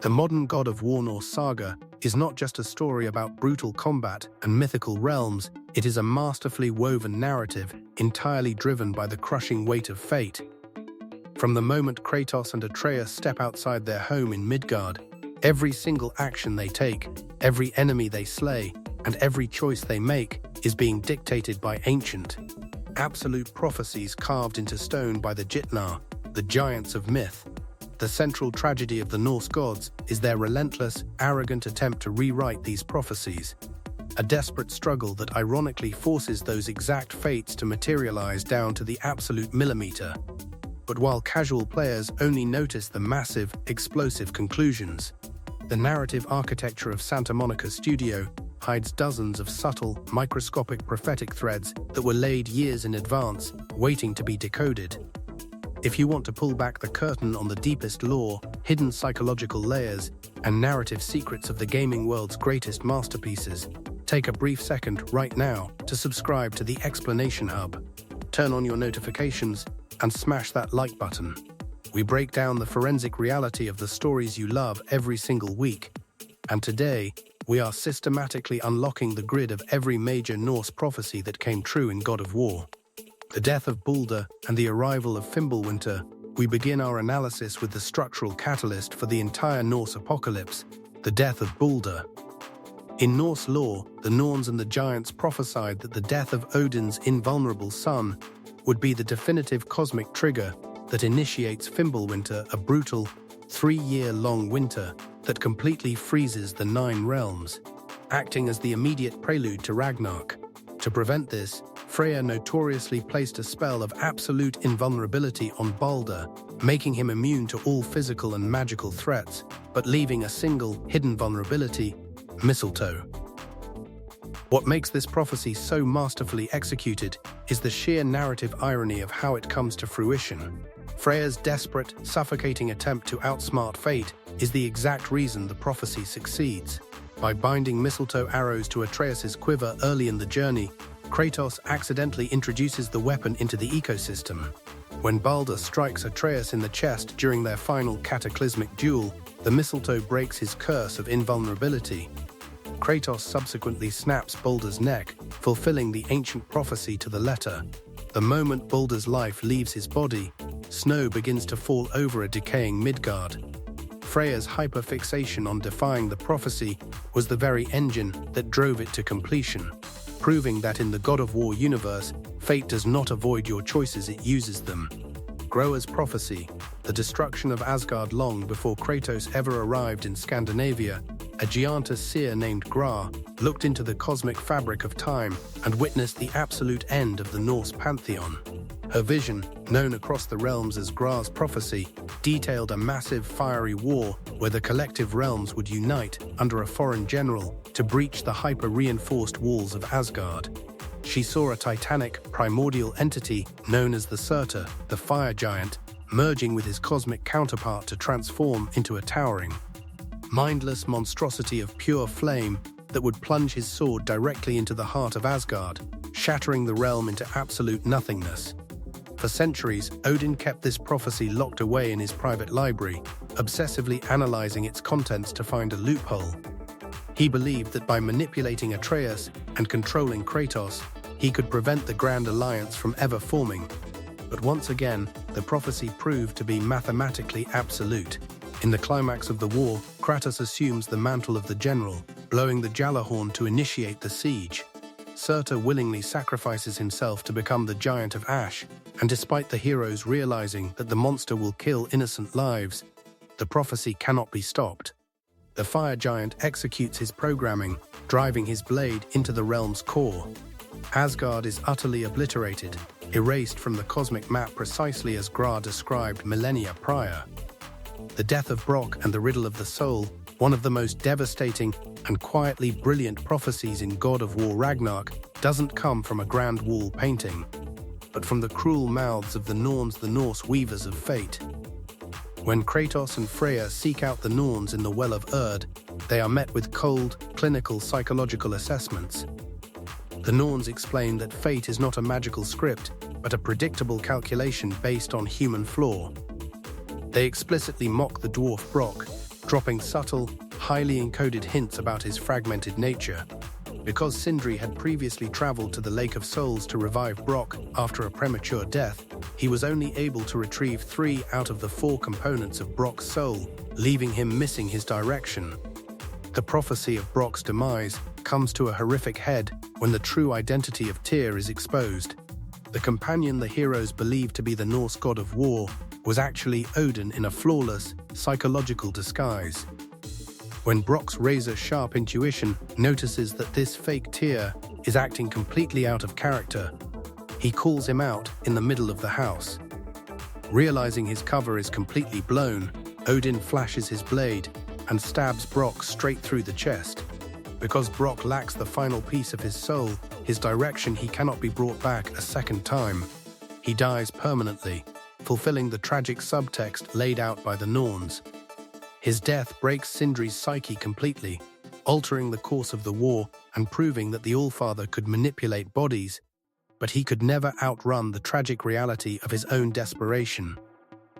The modern God of War Norse saga is not just a story about brutal combat and mythical realms, it is a masterfully woven narrative entirely driven by the crushing weight of fate. From the moment Kratos and Atreus step outside their home in Midgard, every single action they take, every enemy they slay, and every choice they make is being dictated by ancient, absolute prophecies carved into stone by the Jötunheim, the giants of myth. The central tragedy of the Norse gods is their relentless, arrogant attempt to rewrite these prophecies, a desperate struggle that ironically forces those exact fates to materialize down to the absolute millimeter. But while casual players only notice the massive, explosive conclusions, the narrative architecture of Santa Monica Studio hides dozens of subtle, microscopic prophetic threads that were laid years in advance, waiting to be decoded. If you want to pull back the curtain on the deepest lore, hidden psychological layers, and narrative secrets of the gaming world's greatest masterpieces, take a brief second right now to subscribe to the Explanation Hub. Turn on your notifications and smash that like button. We break down the forensic reality of the stories you love every single week. And today, we are systematically unlocking the grid of every major Norse prophecy that came true in God of War. The death of Balder and the arrival of Fimbulwinter, we begin our analysis with the structural catalyst for the entire Norse apocalypse, the death of Balder. In Norse lore, the Norns and the giants prophesied that the death of Odin's invulnerable son would be the definitive cosmic trigger that initiates Fimbulwinter, a brutal, 3-year-long winter that completely freezes the 9 realms, acting as the immediate prelude to Ragnarok. To prevent this, Freya notoriously placed a spell of absolute invulnerability on Balder, making him immune to all physical and magical threats, but leaving a single, hidden vulnerability: mistletoe. What makes this prophecy so masterfully executed is the sheer narrative irony of how it comes to fruition. Freya's desperate, suffocating attempt to outsmart fate is the exact reason the prophecy succeeds. By binding mistletoe arrows to Atreus' quiver early in the journey, Kratos accidentally introduces the weapon into the ecosystem. When Balder strikes Atreus in the chest during their final cataclysmic duel, the mistletoe breaks his curse of invulnerability. Kratos subsequently snaps Balder's neck, fulfilling the ancient prophecy to the letter. The moment Balder's life leaves his body, snow begins to fall over a decaying Midgard. Freya's hyperfixation on defying the prophecy was the very engine that drove it to completion, proving that in the God of War universe, fate does not avoid your choices, it uses them. Groa's prophecy, the destruction of Asgard long before Kratos ever arrived in Scandinavia, a giantess seer named Gra looked into the cosmic fabric of time and witnessed the absolute end of the Norse pantheon. Her vision, known across the realms as Gra's prophecy, detailed a massive fiery war where the collective realms would unite under a foreign general to breach the hyper-reinforced walls of Asgard. She saw a titanic, primordial entity known as the Surtur, the fire giant, merging with his cosmic counterpart to transform into a towering, mindless monstrosity of pure flame that would plunge his sword directly into the heart of Asgard, shattering the realm into absolute nothingness. For centuries, Odin kept this prophecy locked away in his private library, obsessively analyzing its contents to find a loophole. He believed that by manipulating Atreus and controlling Kratos, he could prevent the Grand Alliance from ever forming. But once again, the prophecy proved to be mathematically absolute. In the climax of the war, Kratos assumes the mantle of the general, blowing the Jallarhorn to initiate the siege. Surtur willingly sacrifices himself to become the Giant of Ash, and despite the heroes realizing that the monster will kill innocent lives, the prophecy cannot be stopped. The fire giant executes his programming, driving his blade into the realm's core. Asgard is utterly obliterated, erased from the cosmic map precisely as Gra described millennia prior. The death of Brock and the riddle of the soul, one of the most devastating and quietly brilliant prophecies in God of War Ragnarok, doesn't come from a grand wall painting, but from the cruel mouths of the Norns, the Norse weavers of fate. When Kratos and Freya seek out the Norns in the Well of Erd, they are met with cold, clinical psychological assessments. The Norns explain that fate is not a magical script, but a predictable calculation based on human flaw. They explicitly mock the dwarf Brock, dropping subtle, highly encoded hints about his fragmented nature. Because Sindri had previously traveled to the Lake of Souls to revive Brock after a premature death, he was only able to retrieve 3 out of the 4 components of Brock's soul, leaving him missing his direction. The prophecy of Brock's demise comes to a horrific head when the true identity of Tyr is exposed. The companion the heroes believed to be the Norse god of war was actually Odin in a flawless, psychological disguise. When Brock's razor-sharp intuition notices that this fake Tyr is acting completely out of character, he calls him out in the middle of the house. Realizing his cover is completely blown, Odin flashes his blade and stabs Brock straight through the chest. Because Brock lacks the final piece of his soul, his direction, he cannot be brought back a second time. He dies permanently, fulfilling the tragic subtext laid out by the Norns. His death breaks Sindri's psyche completely, altering the course of the war and proving that the Allfather could manipulate bodies, but he could never outrun the tragic reality of his own desperation.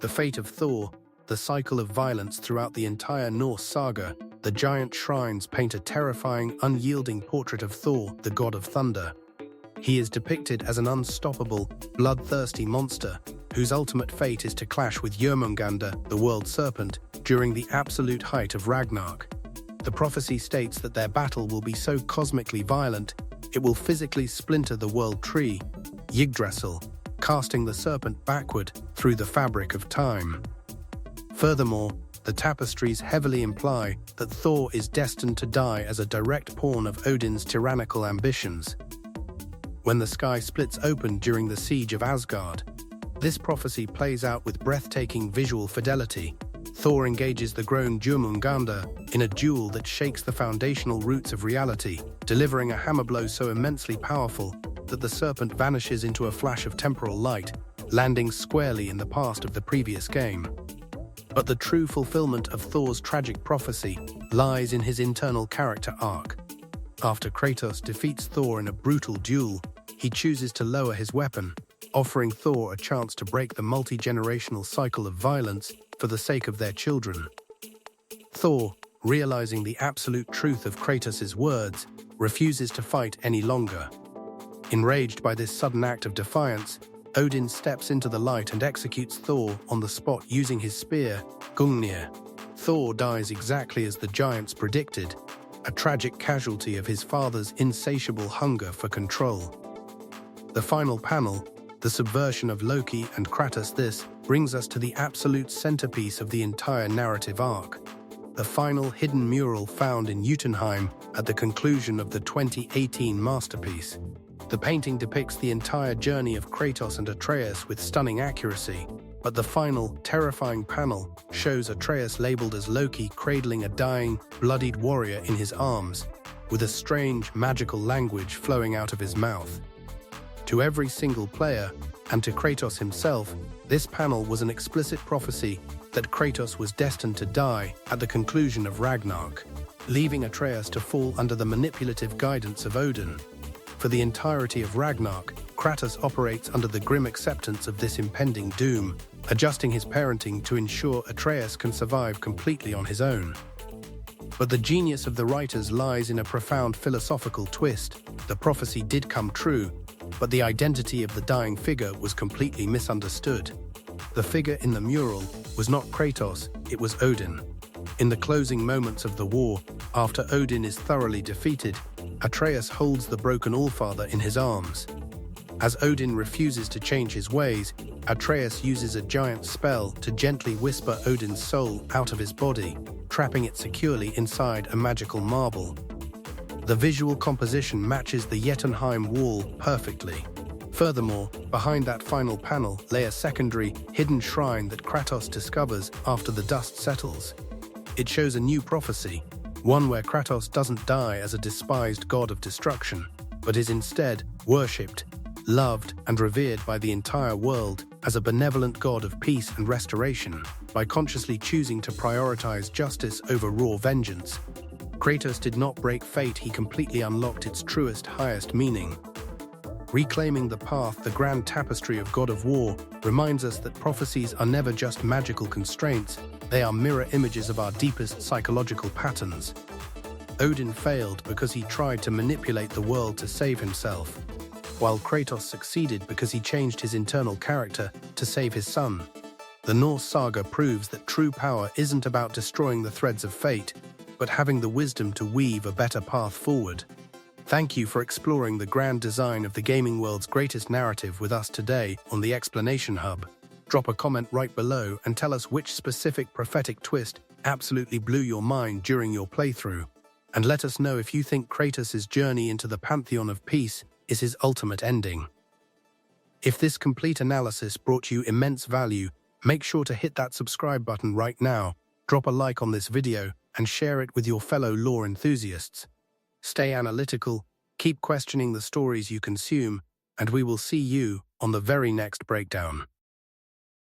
The fate of Thor, the cycle of violence throughout the entire Norse saga, the giant shrines paint a terrifying, unyielding portrait of Thor, the god of thunder. He is depicted as an unstoppable, bloodthirsty monster, whose ultimate fate is to clash with Jörmungandr, the world serpent, during the absolute height of Ragnarok. The prophecy states that their battle will be so cosmically violent, it will physically splinter the world tree, Yggdrasil, casting the serpent backward through the fabric of time. Furthermore, the tapestries heavily imply that Thor is destined to die as a direct pawn of Odin's tyrannical ambitions. When the sky splits open during the siege of Asgard, this prophecy plays out with breathtaking visual fidelity. Thor engages the grown Jörmungandr in a duel that shakes the foundational roots of reality, delivering a hammer blow so immensely powerful that the serpent vanishes into a flash of temporal light, landing squarely in the past of the previous game. But the true fulfillment of Thor's tragic prophecy lies in his internal character arc. After Kratos defeats Thor in a brutal duel, he chooses to lower his weapon, offering Thor a chance to break the multi-generational cycle of violence for the sake of their children. Thor, realizing the absolute truth of Kratos' words, refuses to fight any longer. Enraged by this sudden act of defiance, Odin steps into the light and executes Thor on the spot using his spear, Gungnir. Thor dies exactly as the giants predicted, a tragic casualty of his father's insatiable hunger for control. The final panel, the subversion of Loki and Kratos, this brings us to the absolute centerpiece of the entire narrative arc, the final hidden mural found in Jötunheim at the conclusion of the 2018 masterpiece. The painting depicts the entire journey of Kratos and Atreus with stunning accuracy, but the final, terrifying panel shows Atreus labeled as Loki cradling a dying, bloodied warrior in his arms, with a strange, magical language flowing out of his mouth. To every single player, and to Kratos himself, this panel was an explicit prophecy that Kratos was destined to die at the conclusion of Ragnarok, leaving Atreus to fall under the manipulative guidance of Odin. For the entirety of Ragnarok, Kratos operates under the grim acceptance of this impending doom, adjusting his parenting to ensure Atreus can survive completely on his own. But the genius of the writers lies in a profound philosophical twist. The prophecy did come true, but the identity of the dying figure was completely misunderstood. The figure in the mural was not Kratos, it was Odin. In the closing moments of the war, after Odin is thoroughly defeated, Atreus holds the broken Allfather in his arms. As Odin refuses to change his ways, Atreus uses a giant spell to gently whisper Odin's soul out of his body, trapping it securely inside a magical marble. The visual composition matches the Jötunheim wall perfectly. Furthermore, behind that final panel lay a secondary, hidden shrine that Kratos discovers after the dust settles. It shows a new prophecy, one where Kratos doesn't die as a despised god of destruction, but is instead worshipped, loved, and revered by the entire world as a benevolent god of peace and restoration. By consciously choosing to prioritize justice over raw vengeance, Kratos did not break fate, he completely unlocked its truest, highest meaning. Reclaiming the path, the grand tapestry of God of War reminds us that prophecies are never just magical constraints, They are mirror images of our deepest psychological patterns. Odin failed because he tried to manipulate the world to save himself, while Kratos succeeded because he changed his internal character to save his son. The Norse saga proves that true power isn't about destroying the threads of fate, but having the wisdom to weave a better path forward. Thank you for exploring the grand design of the gaming world's greatest narrative with us today on the Explanation Hub. Drop a comment right below and tell us which specific prophetic twist absolutely blew your mind during your playthrough. And let us know if you think Kratos' journey into the pantheon of peace is his ultimate ending. If this complete analysis brought you immense value, make sure to hit that subscribe button right now, drop a like on this video, and share it with your fellow lore enthusiasts. Stay analytical, keep questioning the stories you consume, and we will see you on the very next breakdown.